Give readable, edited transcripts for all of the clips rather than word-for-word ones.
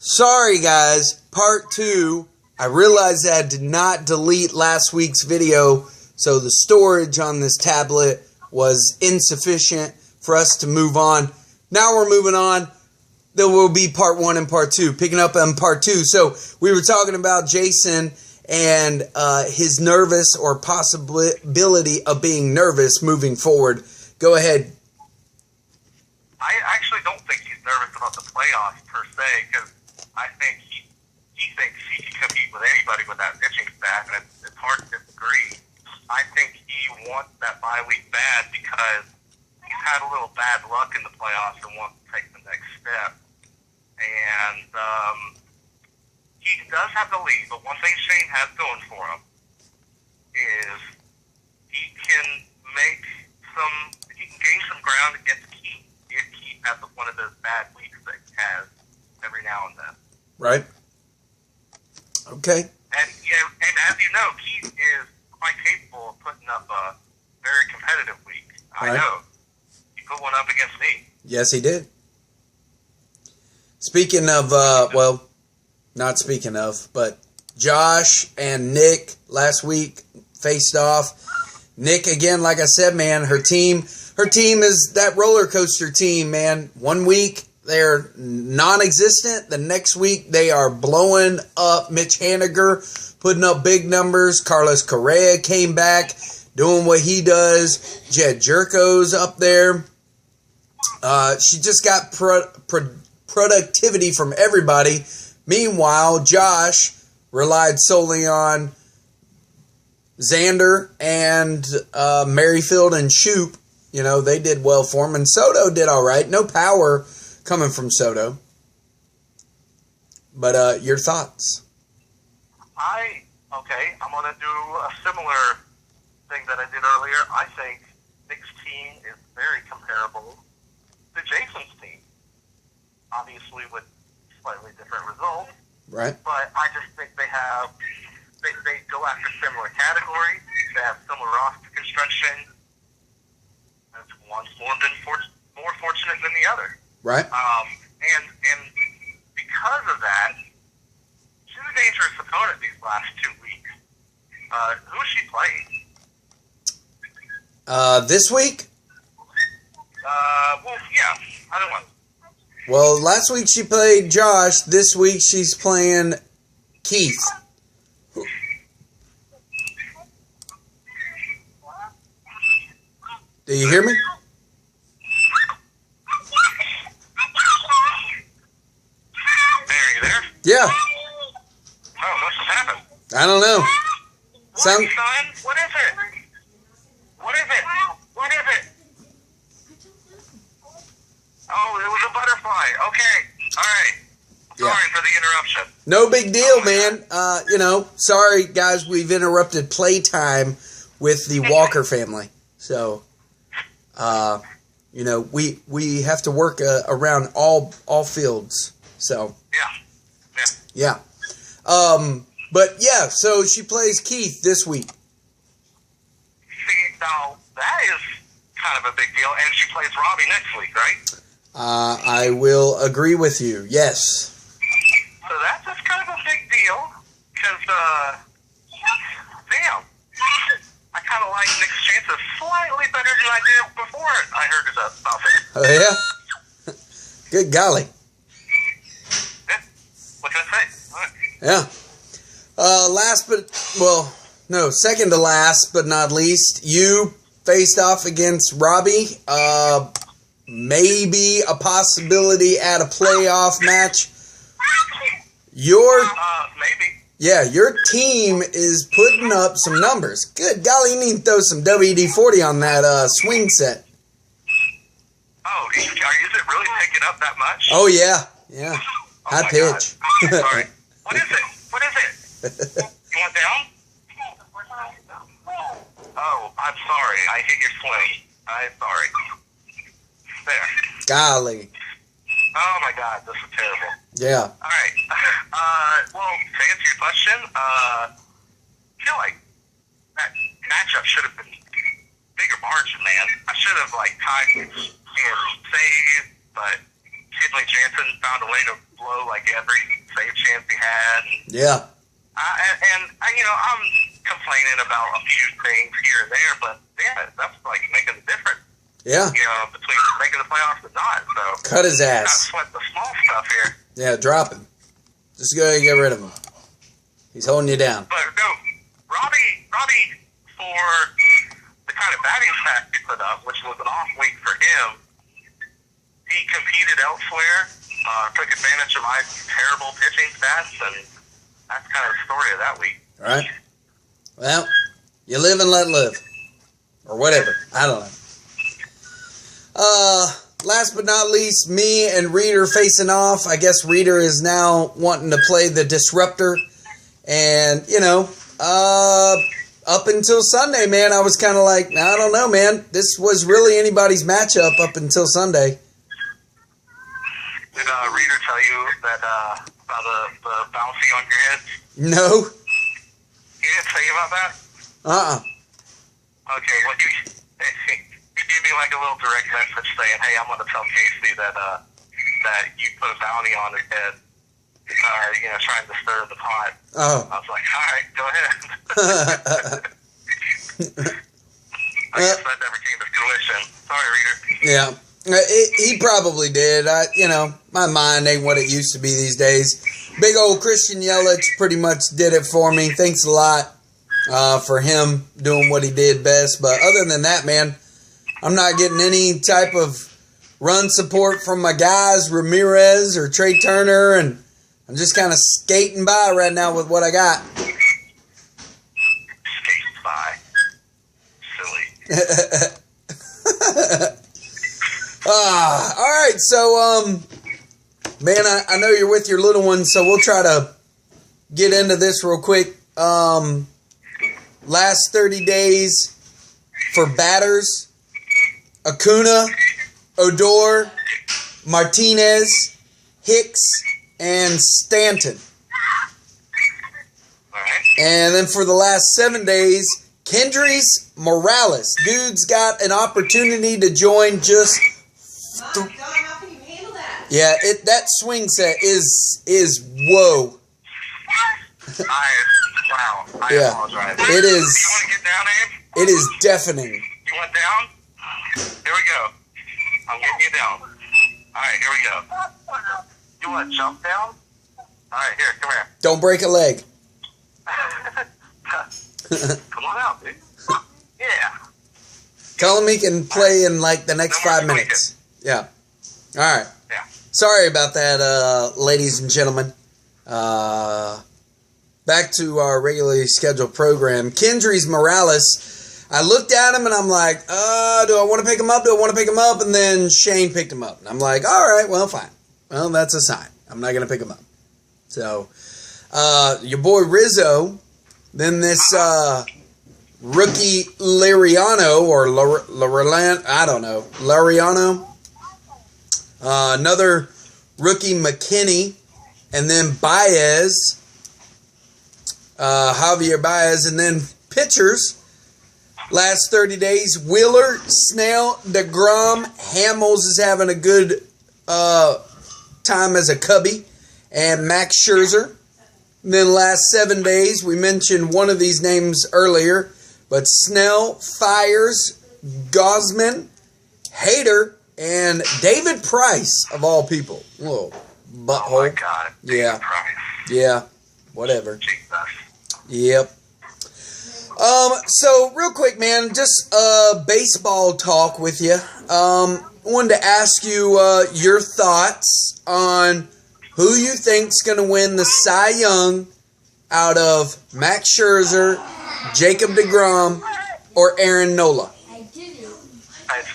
Sorry guys, part 2. I realized that I did not delete last week's video, so the storage on this tablet was insufficient for us to move on. Now we're moving on. There will be part 1 and part 2, picking up on part 2. So we were talking about Jason and his nervous or possibility of being nervous moving forward. Go ahead. I actually don't think he's nervous about the playoffs per se, because I think he thinks he can compete with anybody with that pitching staff, and it's hard to disagree. I think he wants that bye week bad because he's had a little bad luck in the playoffs and wants to take the next step. And he does have the lead, but one thing Shane has going for him is he can gain some ground against Keith if Keith has one of those bad weeks that he has every now and then. Right. Okay. And as you know, Keith is quite capable of putting up a very competitive week. I know. He put one up against me. Yes, he did. Speaking of, well, not speaking of, but Josh and Nick last week faced off. Nick, again, like I said, man, her team is that roller coaster team, man. 1 week, they're non-existent. The next week, they are blowing up. Mitch Haniger putting up big numbers. Carlos Correa came back, doing what he does. Jed Jerko's up there. She just got productivity from everybody. Meanwhile, Josh relied solely on Xander and Merrifield and Shoop. You know, they did well for him. And Soto did all right. No power coming from Soto. But your thoughts? I'm going to do a similar thing that I did earlier. I think Nick's team is very comparable to Jason's team. Obviously with slightly different results. Right. But I just think they go after similar categories. They have similar roster construction. One's more fortunate than the other. Right. And because of that, she's a dangerous opponent these last 2 weeks. Who's she playing? This week? Well, yeah. I don't know. Well, last week she played Josh. This week she's playing Keith. Do you hear me? Are you there? Yeah. Oh, what's happened? I don't know. Son? What is it? What is it? What is it? Oh, it was a butterfly. Okay. All right. Sorry for the interruption. No big deal, man. You know, sorry, guys. We've interrupted playtime with the Walker family. So, you know, we have to work around all fields. So, yeah. But yeah, so she plays Keith this week. See, now that is kind of a big deal, and she plays Robbie next week, right? I will agree with you. Yes. So that's kind of a big deal, because, damn, I kind of like Nick's chances slightly better than I did before I heard about it. Oh, yeah? Good golly. Yeah. What can I say? Right. Yeah. Second to last but not least, you faced off against Robbie. Maybe a possibility at a playoff match. Maybe. Yeah, your team is putting up some numbers. Good golly, you need to throw some WD-40 on that swing set. Oh, is it really picking up that much? Oh, yeah. Yeah. High pitch. Sorry. What is it? You want down? Oh, I'm sorry. I hit your swing. I'm sorry. There. Golly. Oh, my God. This is terrible. Yeah. All right. Well, to answer your question, I feel like that matchup should have been bigger margin, man. I should have, tied and saved, but Kenley Jansen found a way to blow like every save chance he had. Yeah. I'm complaining about a few things here and there, but yeah, that's like making the difference. Yeah. Between making the playoffs and not. So cut his ass. Not sweat the small stuff here. Yeah, drop him. Just go ahead and get rid of him. He's holding you down. But no, Robbie, for the kind of batting stats he put up, which was an off week for him, he competed elsewhere, took advantage of my terrible pitching stats, and that's kind of the story of that week. All right. Well, you live and let live. Or whatever. I don't know. Last but not least, me and Reader facing off. I guess Reader is now wanting to play the Disruptor. And, up until Sunday, man, I was kind of like, I don't know, man. This was really anybody's matchup up until Sunday. Did Reader tell you that about the bouncy on your head? No. He didn't tell you about that? Okay, well, he gave me like a little direct message saying, hey, I'm going to tell Casey that you put a bounty on his head, trying to stir the pot. Oh. I was like, all right, go ahead. I guess that never came to fruition. Sorry, Reader. Yeah. He probably did. My mind ain't what it used to be these days. Big old Christian Yelich pretty much did it for me. Thanks a lot for him doing what he did best. But other than that, man, I'm not getting any type of run support from my guys, Ramirez or Trey Turner, and I'm just kind of skating by right now with what I got. Skating by. Silly. All right, so, man, I know you're with your little one, so we'll try to get into this real quick. Last 30 days for batters, Acuna, Odor, Martinez, Hicks, and Stanton. All right. And then for the last 7 days, Kendrys Morales. Dude's got an opportunity to join just... John, how can you handle that? Yeah, that swing set is whoa. Wow. I Yeah. apologize. It is. You want to get down, Abe? It is deafening. You want down? Here we go. I'm getting you down. All right, here we go. You want to jump down? All right, here, come here. Don't break a leg. Come on out, dude. Yeah. Tell him he can play in like the next 5 minutes. Yeah. All right. Yeah. Sorry about that, ladies and gentlemen. Back to our regularly scheduled program. Kendrys Morales. I looked at him and I'm like, do I want to pick him up? Do I want to pick him up? And then Shane picked him up. And I'm like, all right, well, fine. Well, that's a sign. I'm not going to pick him up. So, your boy Rizzo. Then this rookie Liriano or Lariano, I don't know. Lariano. Another rookie McKinney. And then Baez. Javier Baez. And then pitchers. Last 30 days, Wheeler, Snell, DeGrom, Hamels is having a good time as a Cubby, and Max Scherzer. And then last 7 days, we mentioned one of these names earlier, but Snell, Fires, Gosman, Hader, and David Price, of all people. Whoa, butthole. Oh, my God. Yeah. Price. Yeah, whatever. Jesus. Yep. So real quick, man, just baseball talk with you. Wanted to ask you your thoughts on who you think's going to win the Cy Young out of Max Scherzer, Jacob DeGrom, or Aaron Nola. It's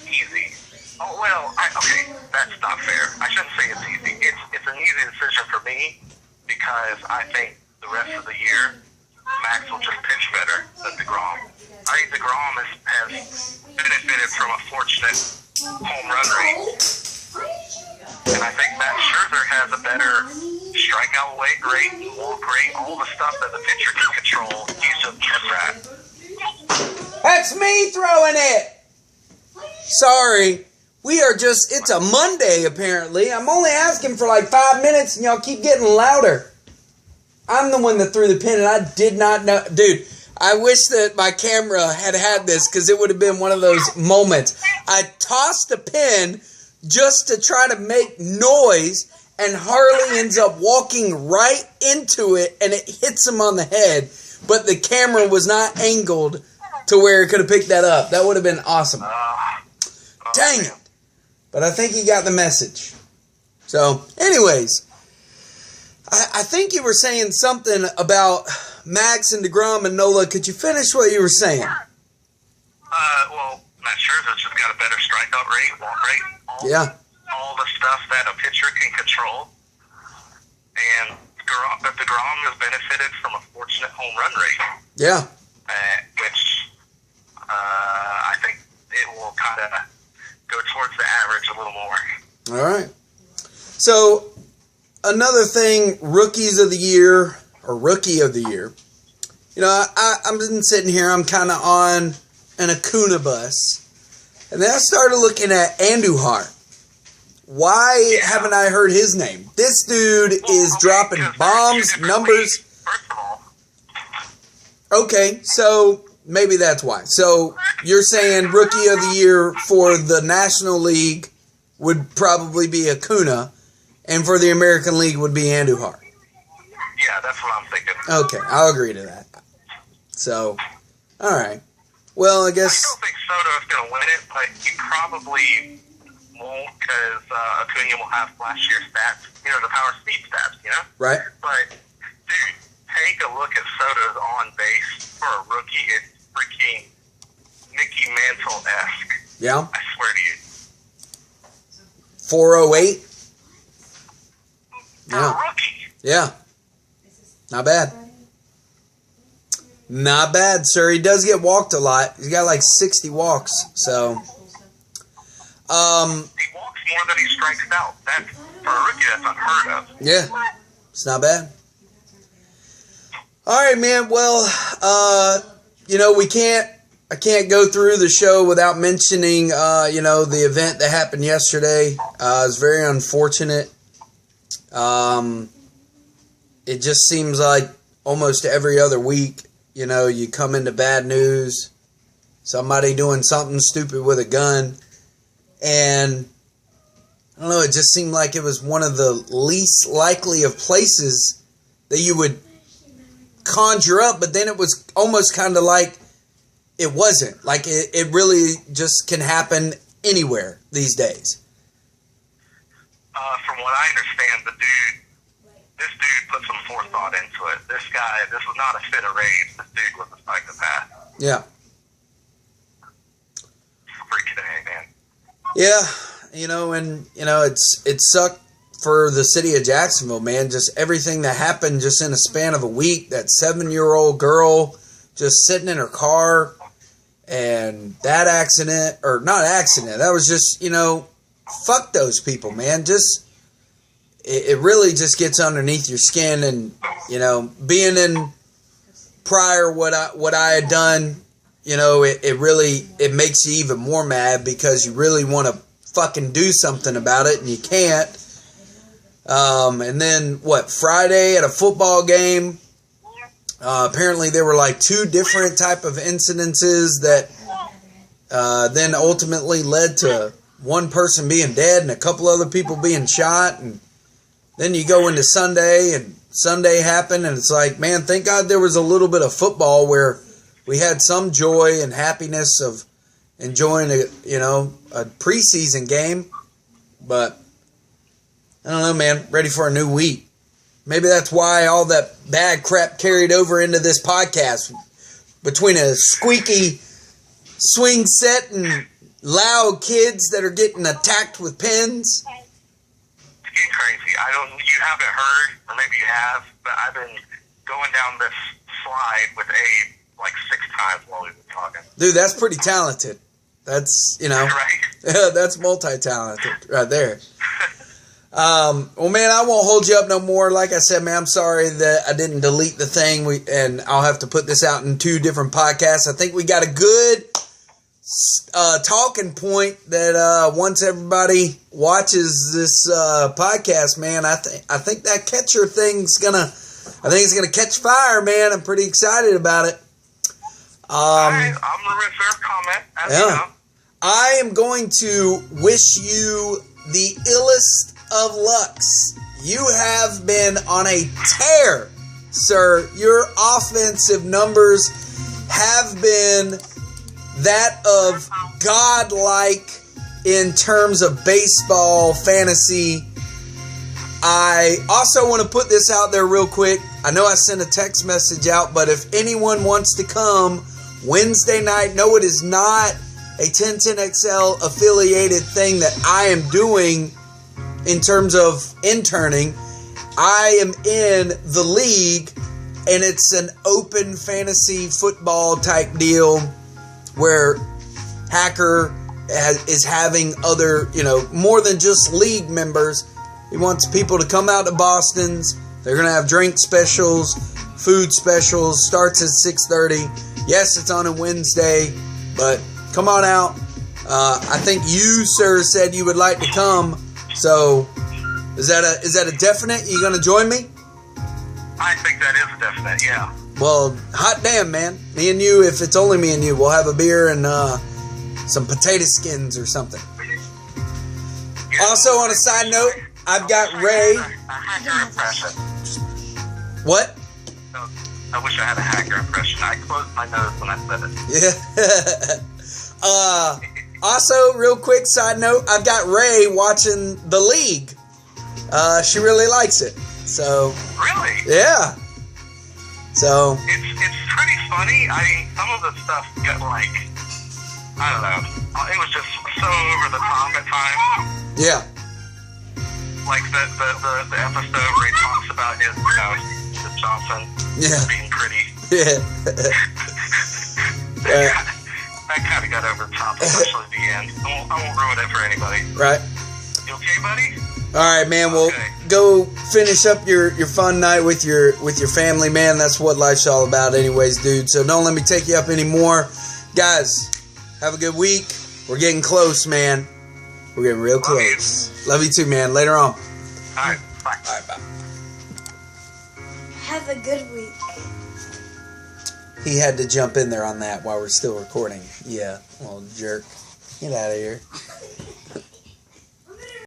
easy. Oh, well, okay, that's not fair. I shouldn't say it's easy. It's an easy decision for me because I think the rest of the year, Max will just pitch better than DeGrom. I think DeGrom has benefited from a fortunate home run rate. And I think Max Scherzer has a better strikeout rate, walk rate, all the stuff that the pitcher can control. He's just that. That's me throwing it! Sorry, We are just, it's a Monday apparently. I'm only asking for like 5 minutes and y'all keep getting louder. I'm the one that threw the pin and I did not know. Dude, I wish that my camera had this because it would have been one of those moments. I tossed a pin just to try to make noise and Harley ends up walking right into it and it hits him on the head. But the camera was not angled to where it could have picked that up. That would have been awesome. Dang it. But I think he got the message. So, anyways, I think you were saying something about Max and DeGrom and Nola. Could you finish what you were saying? Well, Matt Scherzer's just got a better strikeout rate, walk rate, all the stuff that a pitcher can control. And DeGrom has benefited from a fortunate home run rate. Yeah. Which I think it will kind of go towards the average a little more. All right. So, another thing, rookies of the year, or rookie of the year. You know, I'm been sitting here, I'm kind of on an Acuna bus. And then I started looking at Andujar. Why haven't I heard his name? This dude is dropping bombs, numbers. First of all. Okay, so maybe that's why. So you're saying rookie of the year for the National League would probably be Acuna, and for the American League would be Andujar. Yeah, that's what I'm thinking. Okay, I'll agree to that. So, all right. Well, I guess. I don't think Soto is going to win it, but he probably won't because Acuna will have flashier stats. You know, the power speed stats, you know? Right. But, dude, take a look at Soto's on base for a rookie. It's freaking Mickey Mantle-esque. Yeah. I swear to you. 408. For a rookie. Yeah. Not bad. Not bad, sir. He does get walked a lot. He's got like 60 walks, so. He walks more than he strikes out. That's, for a rookie, that's unheard of. Yeah. It's not bad. All right, man. Well, you know, I can't go through the show without mentioning, you know, the event that happened yesterday. It was very unfortunate. It just seems like almost every other week, you know, you come into bad news, somebody doing something stupid with a gun, and I don't know, it just seemed like it was one of the least likely of places that you would conjure up, but then it was almost kind of like it wasn't. Like it really just can happen anywhere these days. From what I understand, this dude put some forethought into it. This was not a fit of rage. This dude was a psychopath. Yeah. Freaking A, man. Yeah, you know, and, you know, it sucked for the city of Jacksonville, man. Just everything that happened just in a span of a week. That 7-year-old girl just sitting in her car, and that accident, or not accident, that was just, you know, fuck those people, man. Just, it really just gets underneath your skin, and, you know, being in prior what I had done, you know, it makes you even more mad because you really want to fucking do something about it and you can't. And then Friday at a football game, apparently there were like 2 different type of incidences that then ultimately led to one person being dead and a couple other people being shot. And then you go into Sunday, and Sunday happened, and it's like, man, thank God there was a little bit of football where we had some joy and happiness of enjoying a preseason game. But I don't know, man, ready for a new week. Maybe that's why all that bad crap carried over into this podcast. Between a squeaky swing set and loud kids that are getting attacked with pins. It's getting crazy. You haven't heard, or maybe you have, but I've been going down this slide with Abe like 6 times while we've been talking. Dude, that's pretty talented. That's, you know, right? That's multi-talented right there. Well, man, I won't hold you up no more. Like I said, man, I'm sorry that I didn't delete the thing, and I'll have to put this out in 2 different podcasts. I think we got a good talking point that once everybody watches this podcast, man, I think that catcher thing's it's gonna catch fire, man. I'm pretty excited about it. All right, I'm gonna reserve comment. As you know. I am going to wish you the illest of lucks. You have been on a tear, sir. Your offensive numbers have been that of godlike in terms of baseball fantasy. I also want to put this out there real quick. I know I sent a text message out, but if anyone wants to come Wednesday night, no, it is not a 1010XL affiliated thing that I am doing in terms of interning. I am in the league, and it's an open fantasy football type deal where Hacker is having other, more than just league members. He wants people to come out to Boston's. They're going to have drink specials, food specials, starts at 6:30. Yes, it's on a Wednesday, but come on out. I think you, sir, said you would like to come. So, is that a definite? You going to join me? I think that is a definite, yeah. Well, hot damn, man. Me and you, if it's only me and you, we'll have a beer and some potato skins or something. Yeah. Also, on a side note, I've got Ray. A hacker impression. What? I wish I had a hacker impression. I closed my nose when I said it. Yeah. Also, real quick side note, I've got Ray watching The League. She really likes it. So. Really? Yeah. So. It's pretty funny. I mean, some of the stuff got I don't know. It was just so over the top at times. Yeah. Like the episode where he talks about his, his Johnson being pretty. Yeah. That kind of got over the top, especially at the end. I won't ruin it for anybody. Right. You okay, buddy? All right, man. Well, go finish up your fun night with your family, man. That's what life's all about, anyways, dude. So don't let me take you up anymore, guys. Have a good week. We're getting close, man. We're getting real close. Love you too, man. Later on. All right. Bye. All right, bye. Have a good week. He had to jump in there on that while we're still recording. Yeah, little jerk. Get out of here.